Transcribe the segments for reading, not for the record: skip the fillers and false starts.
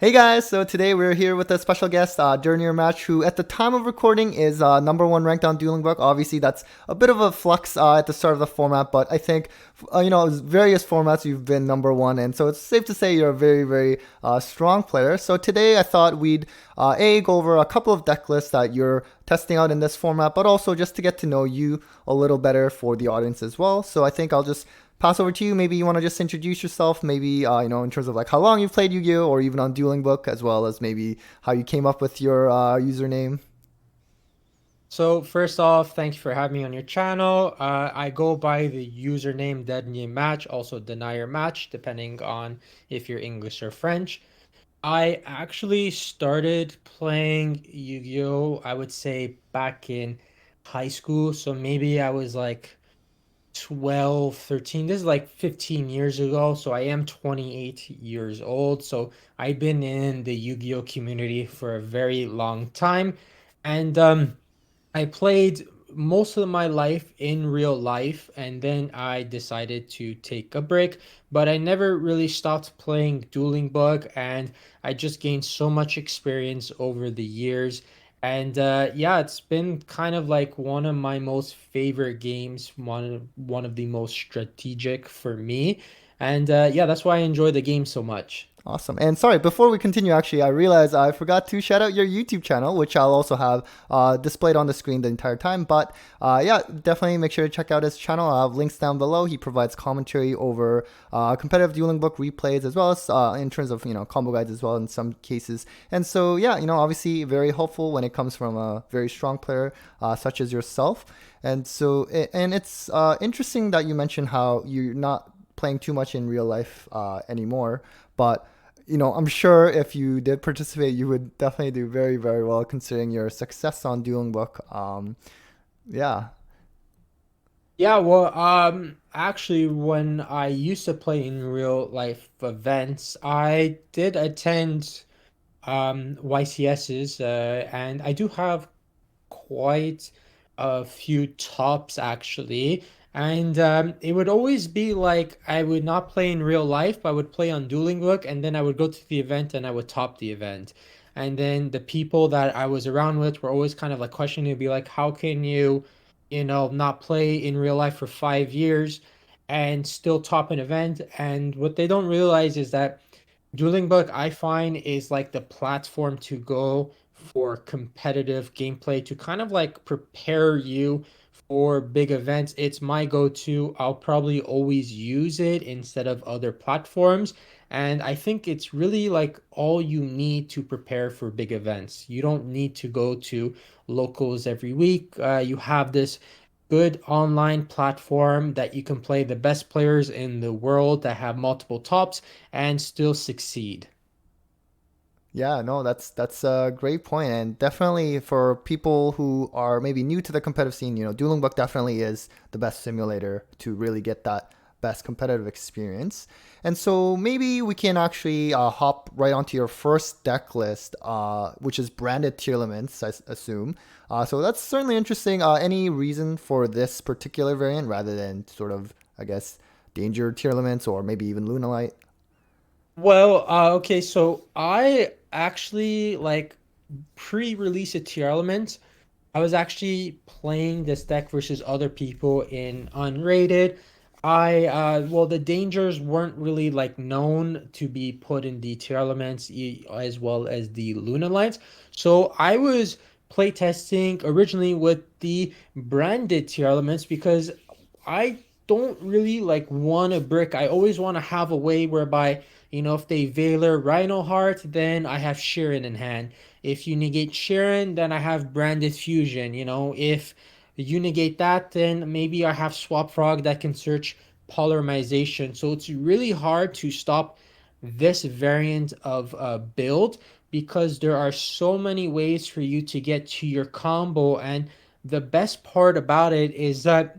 Hey guys, so today we're here with a special guest, during your match, who at the time of recording is number one ranked on Dueling Book. Obviously, that's a bit of a flux at the start of the format, but I think, various formats you've been number one in, so it's safe to say you're a very, very strong player. So today I thought we'd go over a couple of deck lists that you're testing out in this format, but also just to get to know you a little better for the audience as well. So I think I'll just pass over to you. Maybe you want to just introduce yourself, maybe, in terms of like how long you've played Yu-Gi-Oh! Or even on Dueling Book, as well as maybe how you came up with your username. So first off, thank you for having me on your channel. I go by the username Match, also Denier Match, depending on if you're English or French. I actually started playing Yu-Gi-Oh! I would say back in high school, so maybe I was like 12, 13. This is like 15 years ago, so I am 28 years old. So I've been in the Yu-Gi-Oh! Community for a very long time. And I played most of my life in real life, and then I decided to take a break, but I never really stopped playing Dueling Book, and I just gained so much experience over the years. And yeah, it's been kind of like one of my most favorite games, one of the most strategic for me. And yeah, that's why I enjoy the game so much. Awesome. And sorry, before we continue, actually, I realized I forgot to shout out your YouTube channel, which I'll also have displayed on the screen the entire time. But yeah, definitely make sure to check out his channel. I'll have links down below. He provides commentary over competitive Dueling Book replays, as well as in terms of, combo guides as well in some cases. And so, yeah, obviously very helpful when it comes from a very strong player such as yourself. And so, and it's interesting that you mentioned how you're not playing too much in real life anymore. But I'm sure if you did participate, you would definitely do very, very well considering your success on Dueling Book. Yeah. Yeah, well, actually, when I used to play in real life events, I did attend YCSs, and I do have quite a few tops actually. And it would always be like I would not play in real life, but I would play on Dueling Book, and then I would go to the event and I would top the event. And then the people that I was around with were always kind of like questioning, be like, how can you not play in real life for 5 years and still top an event? And what they don't realize is that Dueling Book, I find, is like the platform to go for competitive gameplay to kind of like prepare you for big events. It's my go-to. I'll probably always use it instead of other platforms. And I think it's really like all you need to prepare for big events. You don't need to go to locals every week. You have this good online platform that you can play the best players in the world that have multiple tops and still succeed. Yeah, no, that's a great point, and definitely for people who are maybe new to the competitive scene, Dueling Book definitely is the best simulator to really get that best competitive experience. And so maybe we can actually hop right onto your first deck list, which is branded Tearlaments, assume. So that's certainly interesting. Any reason for this particular variant rather than sort of, I guess, Danger Tearlaments or maybe even Lunalight? Well, okay, so I actually like pre-release a tier element. I was actually playing this deck versus other people in unrated. Well, the dangers weren't really like known to be put in the tier elements as well as the Luna lines. So I was playtesting originally with the branded tier elements because I don't really like want a brick. I always want to have a way whereby, if they Veiler Rhino Heart, then I have Sharon in hand. If you negate Sharon, then I have Branded Fusion. If you negate that, then maybe I have Swap Frog that can search Polymerization. So it's really hard to stop this variant of build because there are so many ways for you to get to your combo. And the best part about it is that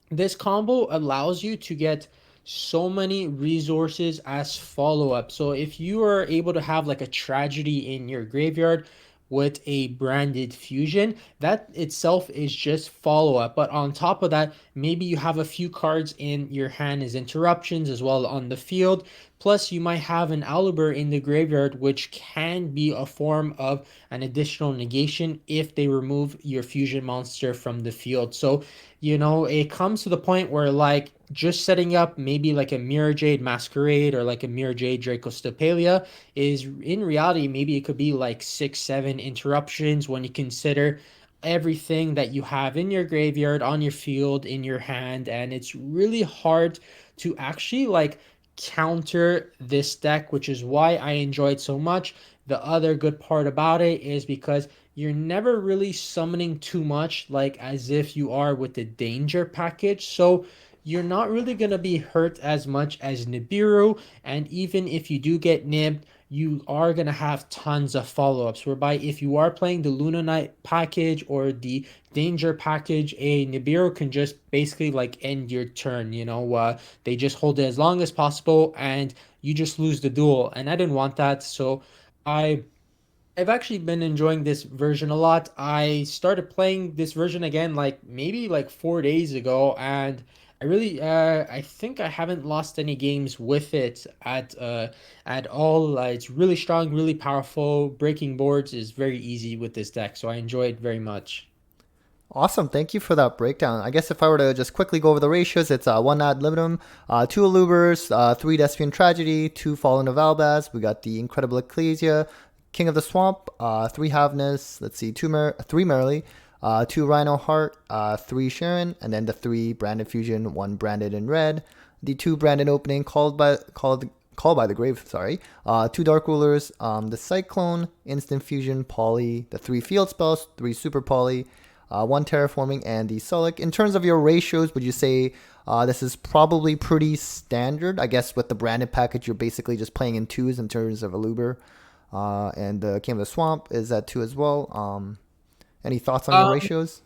this combo allows you to get so many resources as follow-up. So if you are able to have like a tragedy in your graveyard with a branded fusion, that itself is just follow-up. But on top of that, maybe you have a few cards in your hand as interruptions as well on the field Plus, you might have an Aliber in the graveyard, which can be a form of an additional negation if they remove your fusion monster from the field. So, it comes to the point where like just setting up maybe like a Mirror Jade Masquerade or like a Mirror Jade Dracostopelia is in reality maybe it could be like 6, 7 interruptions when you consider everything that you have in your graveyard, on your field, in your hand, and it's really hard to actually like counter this deck, which is why I enjoy it so much. The other good part about it is because you're never really summoning too much, like as if you are with the danger package. So you're not really going to be hurt as much as Nibiru. And even if you do get nibbed, you are going to have tons of follow-ups. Whereby if you are playing the Luna Knight package or the danger package, a Nibiru can just basically like end your turn. They just hold it as long as possible and you just lose the duel. And I didn't want that. So I I've actually been enjoying this version a lot. I started playing this version again like maybe like 4 days ago, and I think I haven't lost any games with it at all. It's really strong, really powerful. Breaking boards is very easy with this deck, so I enjoy it very much. Awesome. Thank you for that breakdown. I guess if I were to just quickly go over the ratios, it's one ad libitum, two Alubers, three Despian Tragedy, two Fallen of Albaz. We got the Incredible Ecclesia, King of the Swamp, three Havness. Let's see, three Merrily, two Rhino Heart, three Sharon, and then the three Branded Fusion, one branded in red. The two branded opening Called by the Grave, sorry. Two Dark Rulers, the Cyclone, Instant Fusion, Poly, the three Field Spells, three Super Poly, one Terraforming, and the Sulic. In terms of your ratios, would you say this is probably pretty standard? I guess with the branded package, you're basically just playing in twos in terms of Aluber. And the King of the Swamp is at two as well. Any thoughts on your Um, ratios?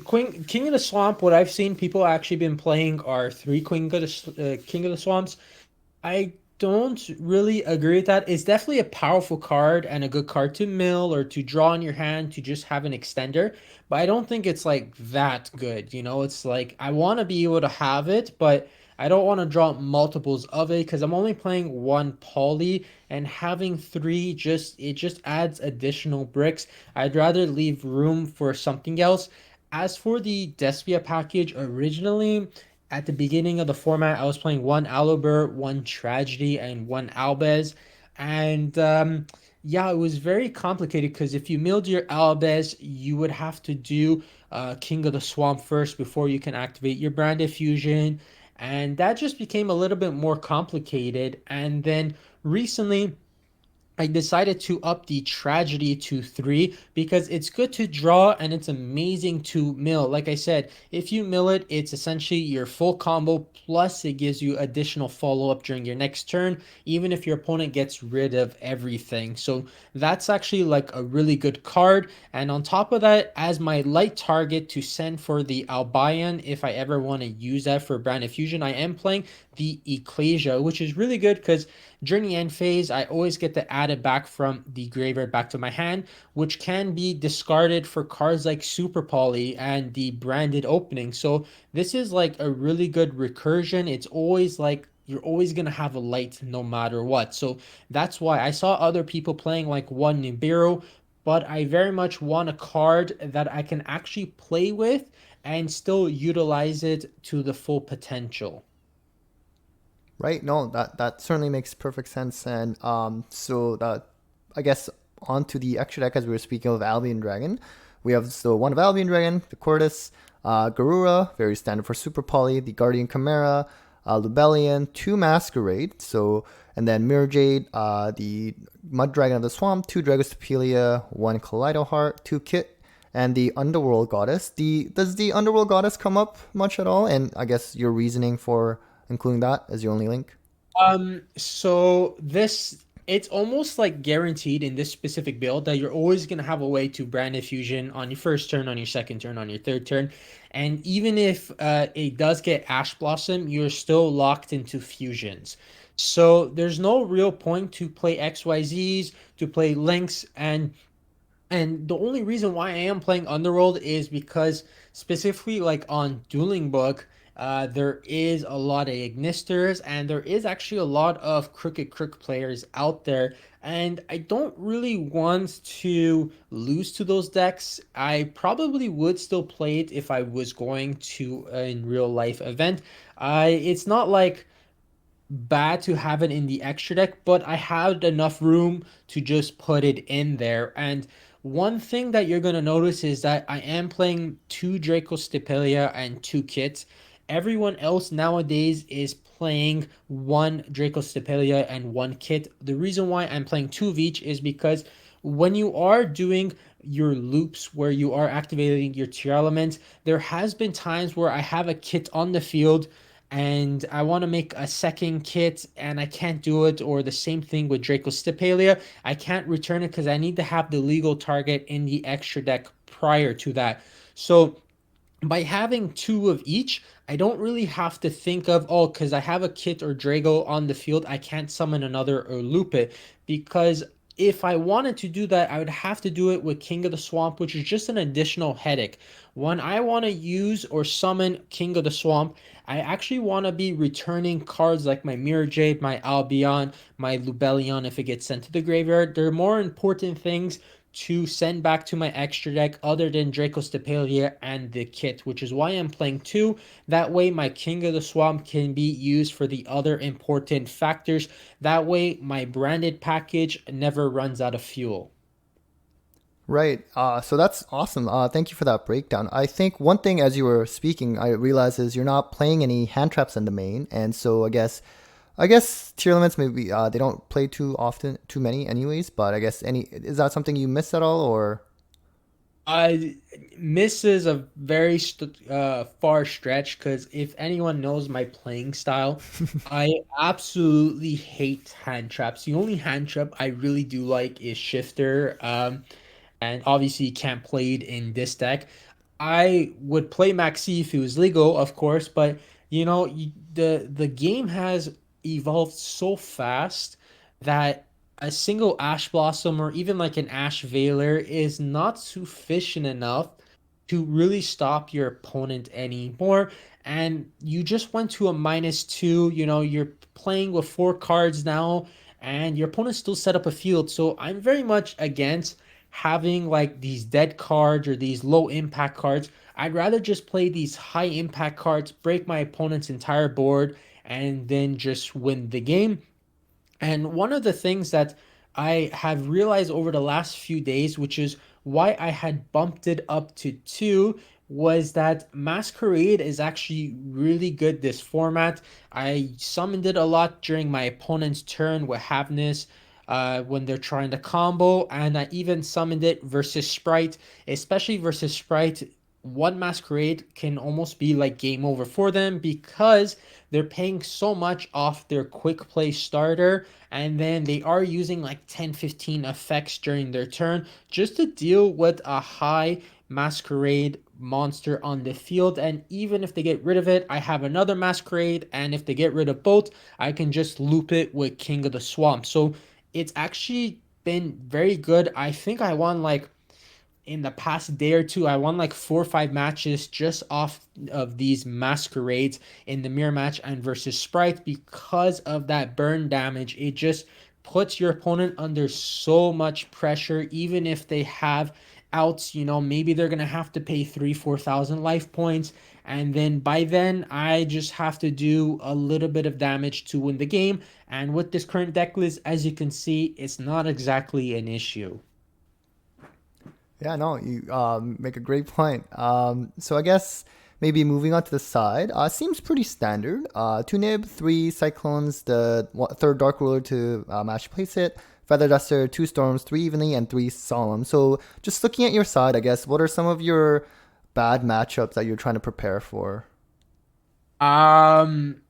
King of the Swamp, what I've seen people actually been playing are three King of the Swamps. I don't really agree with that. It's definitely a powerful card and a good card to mill or to draw in your hand to just have an extender, but I don't think it's like that good. It's like I want to be able to have it, but I don't want to draw multiples of it because I'm only playing one poly and having three just adds additional bricks. I'd rather leave room for something else. As for the Despia package, originally at the beginning of the format, I was playing one Aluber, one Tragedy, and one Albez. And yeah, it was very complicated because if you milled your Albez, you would have to do King of the Swamp first before you can activate your Branded Fusion. And that just became a little bit more complicated. And then recently, I decided to up the tragedy to three because it's good to draw and it's amazing to mill. Like I said, if you mill it, it's essentially your full combo plus it gives you additional follow up during your next turn, even if your opponent gets rid of everything. So that's actually like a really good card. And on top of that, as my light target to send for the Albion, if I ever want to use that for Brand Fusion, I am playing the Ecclesia, which is really good because during the end phase, I always get to add it back from the graveyard back to my hand, which can be discarded for cards like Super Poly and the branded opening. So this is like a really good recursion. It's always like you're always gonna have a light no matter what. So that's why I saw other people playing like one Nibiru, but I very much want a card that I can actually play with and still utilize it to the full potential. Right? No, that certainly makes perfect sense. And I guess onto the extra deck as we were speaking of Albion Dragon. We have so one of Albion Dragon, the Cordis, Garura, very standard for Super Poly, the Guardian Chimera, Lubellion, two Masquerade, so and then Mirror Jade, the Mud Dragon of the Swamp, two Dragostopelia, one Kaleido Heart, two Kit, and the Underworld Goddess. Does the Underworld Goddess come up much at all? And I guess your reasoning for including that as your only link. So this it's almost like guaranteed in this specific build that you're always gonna have a way to brand a fusion on your first turn, on your second turn, on your third turn. And even if it does get Ash Blossom, you're still locked into fusions. So there's no real point to play XYZs, to play links, and the only reason why I am playing Underworld is because specifically like on Dueling Book, There is a lot of Ignisters, and there is actually a lot of Crooked Crook players out there. And I don't really want to lose to those decks. I probably would still play it if I was going to in real life event. It's not like bad to have it in the extra deck, but I had enough room to just put it in there. And one thing that you're going to notice is that I am playing two Draco Stipelia and two kits. Everyone else nowadays is playing one Draco Stipelia and one kit. The reason why I'm playing two of each is because when you are doing your loops where you are activating your tier elements, there has been times where I have a kit on the field and I want to make a second kit and I can't do it, or the same thing with Draco Stipalia. I can't return it because I need to have the legal target in the extra deck prior to that. So by having two of each, I don't really have to think of, oh, because I have a kit or Drago on the field, I can't summon another or loop it. Because if I wanted to do that, I would have to do it with King of the Swamp, which is just an additional headache. When I want to use or summon King of the Swamp, I actually want to be returning cards like my Mirror Jade, my Albion, my Lubellion if it gets sent to the graveyard. They're more important things to send back to my extra deck other than Draco Stipalia and the kit, which is why I'm playing two. That way my King of the Swamp can be used for the other important factors. That way my branded package never runs out of fuel. Right. So that's awesome. Thank you for that breakdown. I think one thing as you were speaking, I realized is you're not playing any hand traps in the main, and so I guess tier limits maybe they don't play too often, too many anyways. But I guess any is that something you miss at all, or I misses a very far stretch because if anyone knows my playing style, I absolutely hate hand traps. The only hand trap I really do like is Shifter. And obviously you can't play it in this deck. I would play Maxi if it was legal, of course, but the game has evolved so fast that a single Ash Blossom or even like an Ash Veiler is not sufficient enough to really stop your opponent anymore. And you just went to a -2, you're playing with four cards now, and your opponent still set up a field. So I'm very much against having like these dead cards or these low impact cards. I'd rather just play these high impact cards, break my opponent's entire board, and then just win the game. And one of the things that I have realized over the last few days, which is why I had bumped it up to two, was that Masquerade is actually really good this format. I summoned it a lot during my opponent's turn with Havness when they're trying to combo, and I even summoned it versus Sprite, especially versus Sprite. One Masquerade can almost be like game over for them because they're paying so much off their quick play starter, and then they are using like 10-15 effects during their turn just to deal with a high Masquerade monster on the field. And even if they get rid of it, I have another Masquerade, and if they get rid of both, I can just loop it with King of the Swamp. So it's actually been very good. I think I won like in the past day or two, I won like 4 or 5 matches just off of these masquerades in the mirror match and versus Sprite because of that burn damage. It just puts your opponent under so much pressure, even if they have outs. Maybe they're gonna have to pay 3-4 thousand life points, and then by then I just have to do a little bit of damage to win the game. And with this current deck list, as you can see, it's not exactly an issue. yeah, no, you make a great point. So I guess maybe moving on to the side, seems pretty standard. Two nib, three cyclones, the third dark ruler to match place it. Feather Duster, two storms, three evenly, and three solemn. So just looking at your side, I guess, what are some of your bad matchups that you're trying to prepare for? Um,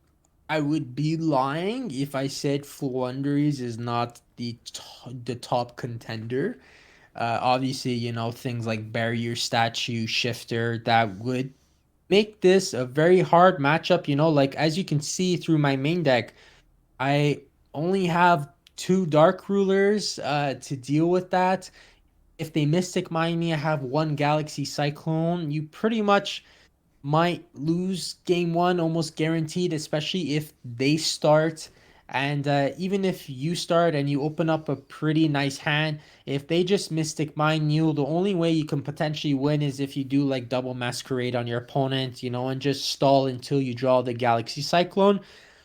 I would be lying if I said Floowandereeze is not the top contender. Obviously, things like Barrier Statue, Shifter, that would make this a very hard matchup. Like as you can see through my main deck, I only have two Dark Rulers to deal with that. If they Mystic Mine me, I have one Galaxy Cyclone. You pretty much might lose game one almost guaranteed, especially if they start. And even if you start and you open up a pretty nice hand, if they just Mystic Mine you, the only way you can potentially win is if you do like double Masquerade on your opponent, and just stall until you draw the Galaxy Cyclone.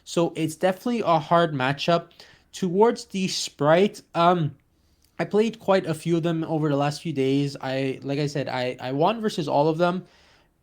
So it's definitely a hard matchup. Towards the Sprite, I played quite a few of them over the last few days. Like I said, I won versus all of them,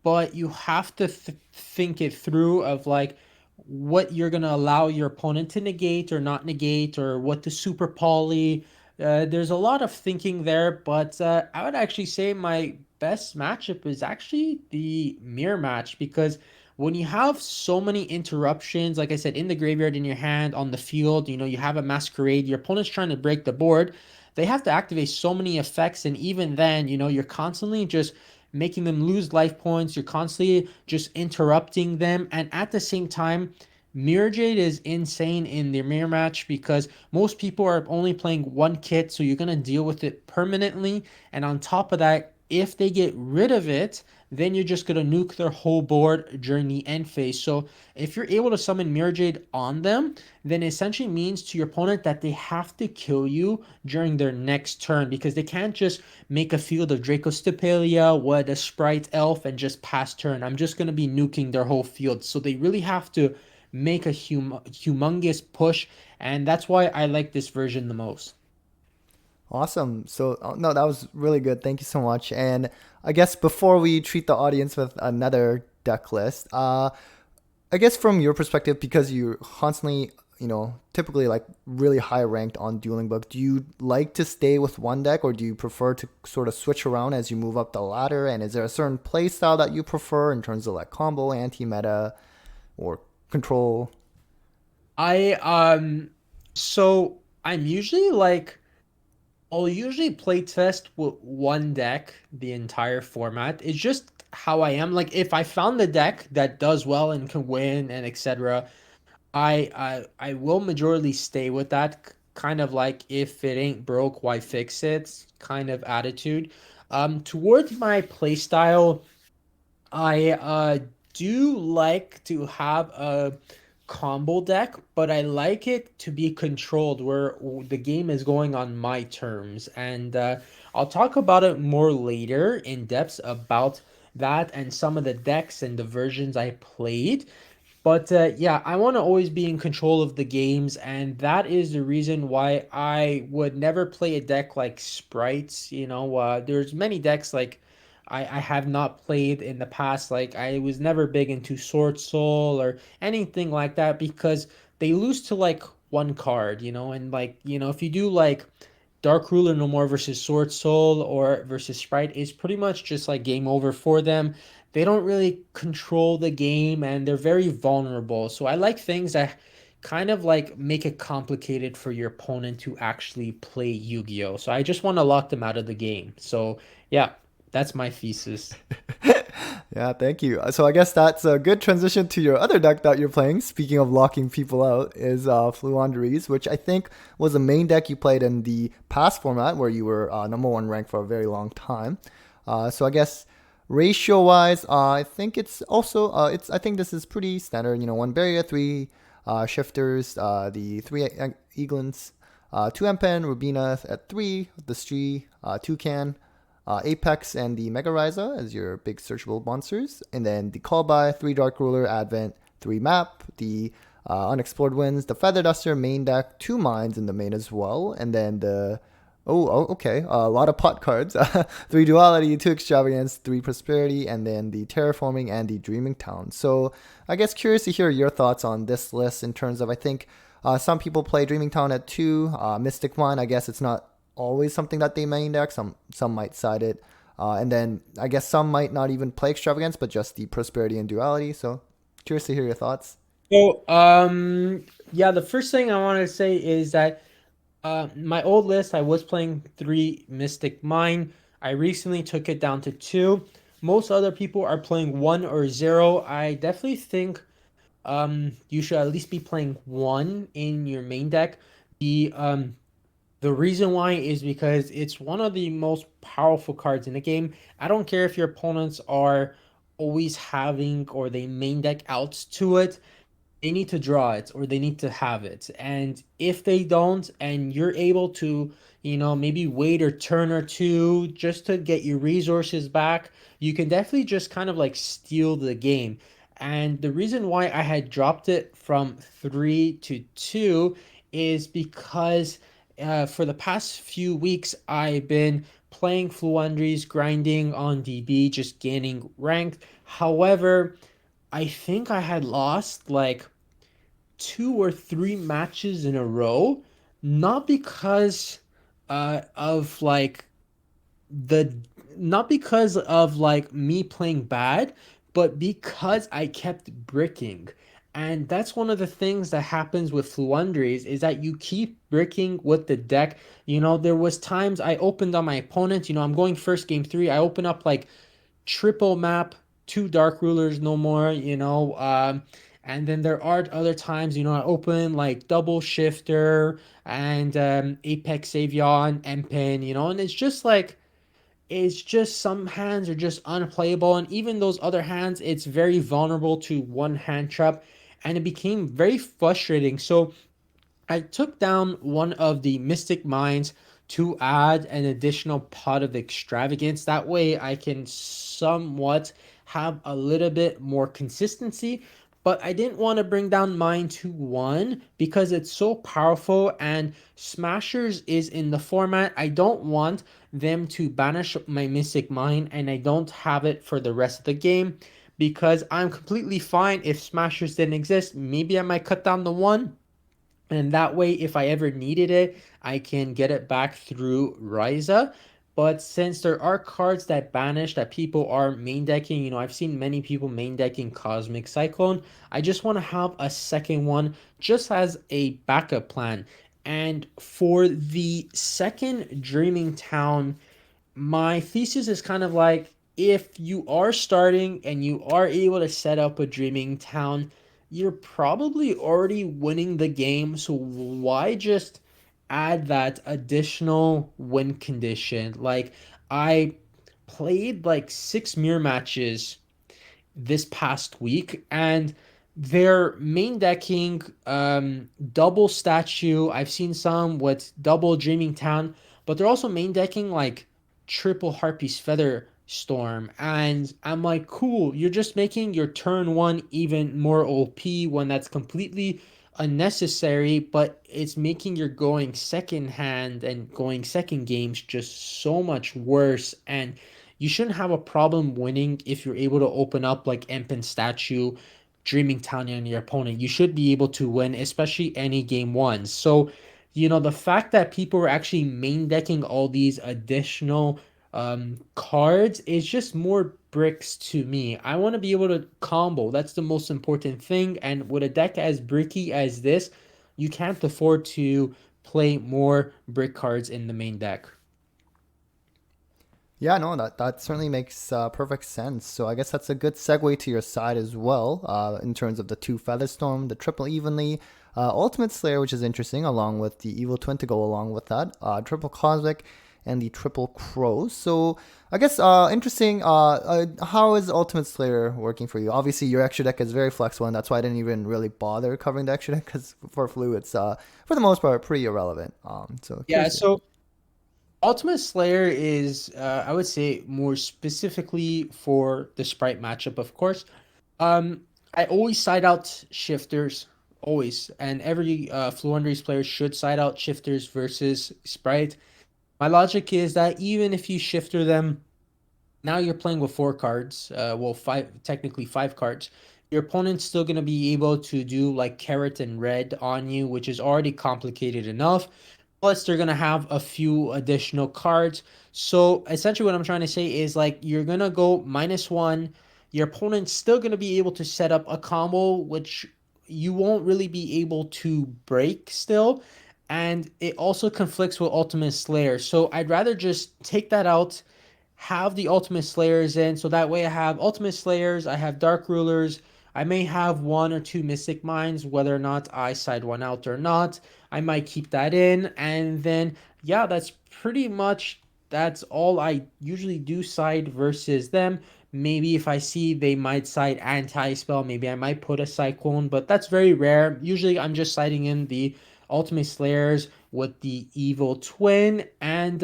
but you have to think it through of like what you're gonna allow your opponent to negate or not negate, or what to super poly. There's a lot of thinking there, but I would actually say my best matchup is actually the mirror match, because when you have so many interruptions, like I said, in the graveyard, in your hand, on the field, you have a masquerade, your opponent's trying to break the board. They have to activate so many effects, and even then, you're constantly just making them lose life points. You're constantly just interrupting them. And at the same time, Mirror Jade is insane in the mirror match because most people are only playing one kit, so you're going to deal with it permanently. And on top of that, if they get rid of it, then you're just going to nuke their whole board during the end phase. So if you're able to summon Mirror Jade on them, then it essentially means to your opponent that they have to kill you during their next turn, because they can't just make a field of Dracostapelia, what a Sprite Elf, and just pass turn. I'm just going to be nuking their whole field. So they really have to make a humongous push, and that's why I like this version the most. Awesome. So, no, that was really good. Thank you so much. And I guess before we treat the audience with another deck list, I guess from your perspective, because you're constantly, typically like really high ranked on Dueling Book, do you like to stay with one deck, or do you prefer to sort of switch around as you move up the ladder? And is there a certain play style that you prefer in terms of like combo, anti meta, or control? I so I'm usually like I'll usually play test with one deck the entire format. It's just how I am. Like if I found the deck that does well and can win and etc., I will majorly stay with that kind of like if it ain't broke, why fix it kind of attitude. Towards my playstyle, I do like to have a combo deck, but I like it to be controlled where the game is going on my terms. And I'll talk about it more later in depth about that and some of the decks and the versions I played. But yeah, I want to always be in control of the games, and that is the reason why I would never play a deck like Sprites. There's many decks like I have not played in the past. Like I was never big into Sword Soul or anything like that because they lose to like one card, and like, if you do like Dark Ruler no more versus Sword Soul or versus Sprite is pretty much just like game over for them. They don't really control the game and they're very vulnerable. So I like things that kind of like make it complicated for your opponent to actually play Yu-Gi-Oh! So I just want to lock them out of the game. So yeah, that's my thesis. Yeah, thank you. So I guess that's a good transition to your other deck that you're playing. Speaking of locking people out, is Floowandereeze, which I think was the main deck you played in the past format where you were number one ranked for a very long time. So I guess ratio wise, I think it's also I think this is pretty standard. One barrier, three shifters, the three Eaglins, two Empen, Rubina at three, the Stree, Toucan, Apex, and the Mega Raiza as your big searchable monsters. And then the Call By, 3 Dark Ruler, Advent, 3 Map, the Unexplored Winds, the Feather Duster main deck, 2 Mines in the main as well. And then the okay. A lot of pot cards. 3 Duality, 2 Extravagance, 3 Prosperity, and then the Terraforming and the Dreaming Town. So I guess curious to hear your thoughts on this list in terms of, I think some people play Dreaming Town at 2. Mystic Mine, I guess it's not always something that they main deck. Some might side it, and then I guess some might not even play Extravagance, but just the Prosperity and Duality. So curious to hear your thoughts. So, yeah, the first thing I want to say is that my old list, I was playing 3 Mystic Mine. I recently took it down to 2. Most other people are playing 1 or 0. I definitely think you should at least be playing 1 in your main deck. The reason why is because it's one of the most powerful cards in the game. I don't care if your opponents are always having or they main deck outs to it, they need to draw it or they need to have it. And if they don't, and you're able to, maybe wait a turn or two just to get your resources back, you can definitely just kind of like steal the game. And the reason why I had dropped it from 3 to 2 is because for the past few weeks, I've been playing Floowandereeze, grinding on DB, just gaining rank. However, I think I had lost like 2 or 3 matches in a row, not because of like the not because of like me playing bad, but because I kept bricking. And that's one of the things that happens with Fluendaries is that you keep bricking with the deck. There was times I opened on my opponent, I'm going first game 3, I open up like triple map, 2 dark rulers, no more, and then there are other times, I open like double shifter and Apex Avion and Pin, and it's just some hands are just unplayable, and even those other hands, it's very vulnerable to one hand trap, and it became very frustrating. So I took down one of the Mystic Mines to add an additional pot of extravagance. That way I can somewhat have a little bit more consistency. But I didn't want to bring down mine to 1 because it's so powerful and Smashers is in the format. I don't want them to banish my Mystic Mine and I don't have it for the rest of the game because I'm completely fine if Smashers didn't exist. Maybe I might cut down the 1, and that way if I ever needed it I can get it back through Ryza. But since there are cards that banish that people are main decking, I've seen many people main decking Cosmic Cyclone, I just want to have a second one just as a backup plan. And for the second Dreaming Town, my thesis is kind of like, if you are starting and you are able to set up a Dreaming Town, you're probably already winning the game. So why just add that additional win condition? Like, I played like 6 mirror matches this past week, and they're main decking double statue. I've seen some with double Dreaming Town, but they're also main decking like triple Harpy's Feather Storm. And I'm like, cool, you're just making your turn 1 even more OP when that's completely unnecessary, but it's making your going second hand and going second games just so much worse. And you shouldn't have a problem winning if you're able to open up like Empen Statue, Dreaming Town on your opponent. You should be able to win, especially any game 1. So, the fact that people are actually main decking all these additional cards is just more bricks to me. I want to be able to combo. That's the most important thing. And with a deck as bricky as this, you can't afford to play more brick cards in the main deck. Yeah, no, that certainly makes perfect sense. So I guess that's a good segue to your side as well, in terms of the two Featherstorm, the triple evenly, Ultimate Slayer, which is interesting, along with the Evil Twin to go along with that, triple Cosmic, and the triple Crow. So I guess interesting. How is Ultimate Slayer working for you? Obviously, your extra deck is very flexible, and that's why I didn't even really bother covering the extra deck because for Flu, it's for the most part pretty irrelevant. So Yeah, curious. so Ultimate Slayer is, I would say, more specifically for the Sprite matchup, of course. Um, I always side out shifters, always, and every Fluendaries player should side out shifters versus Sprite. My logic is that even if you shifter them, now you're playing with 4 cards. Well, five, technically 5 cards. Your opponent's still gonna be able to do like carrot and red on you, which is already complicated enough. Plus, they're gonna have a few additional cards. So essentially, what I'm trying to say is like you're gonna go -1. Your opponent's still gonna be able to set up a combo, which you won't really be able to break still. And it also conflicts with Ultimate Slayer. So I'd rather just take that out, have the Ultimate Slayers in, so that way I have Ultimate Slayers, I have Dark Rulers, I may have 1 or 2 Mystic Mines, whether or not I side one out or not. I might keep that in, and then yeah, that's pretty much that's all I usually do side versus them. Maybe if I see they might cite anti-spell, maybe I might put a cyclone, but that's very rare. Usually I'm just citing in the Ultimate Slayers with the Evil Twin. And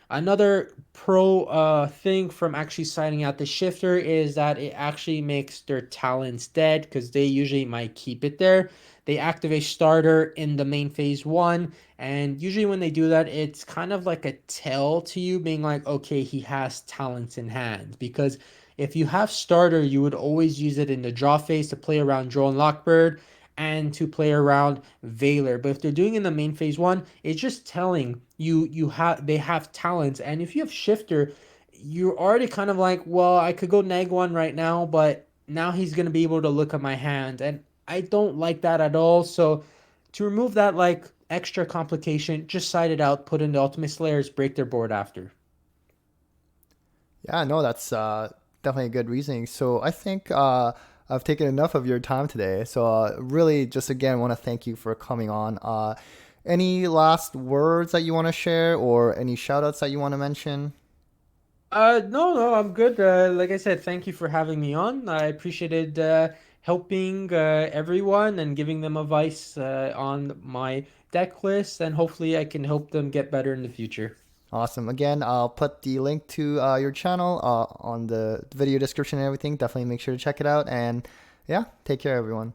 another pro thing from actually citing out the shifter is that it actually makes their talents dead because they usually might keep it there. They activate starter in the main phase one, and usually when they do that, it's kind of like a tell to you, being like, okay, he has talents in hand. Because if you have starter, you would always use it in the draw phase to play around Drone Lockbird and to play around Veiler. But if they're doing in the main phase one, it's just telling you have they have talents. And if you have shifter, you're already kind of like, well, I could go neg one right now, but now he's gonna be able to look at my hand, and I don't like that at all. So to remove that like extra complication, just side it out, put in the Ultimate Slayers, break their board after. Yeah, no, that's definitely a good reasoning. So I think I've taken enough of your time today. So really, just again, want to thank you for coming on. Any last words that you want to share, or any shout outs that you want to mention? No, no, I'm good. Like I said, thank you for having me on. I appreciated helping everyone and giving them advice on my deck list, and hopefully I can help them get better in the future. Awesome. Again, I'll put the link to your channel on the video description and everything. Definitely make sure to check it out. And yeah, take care, everyone.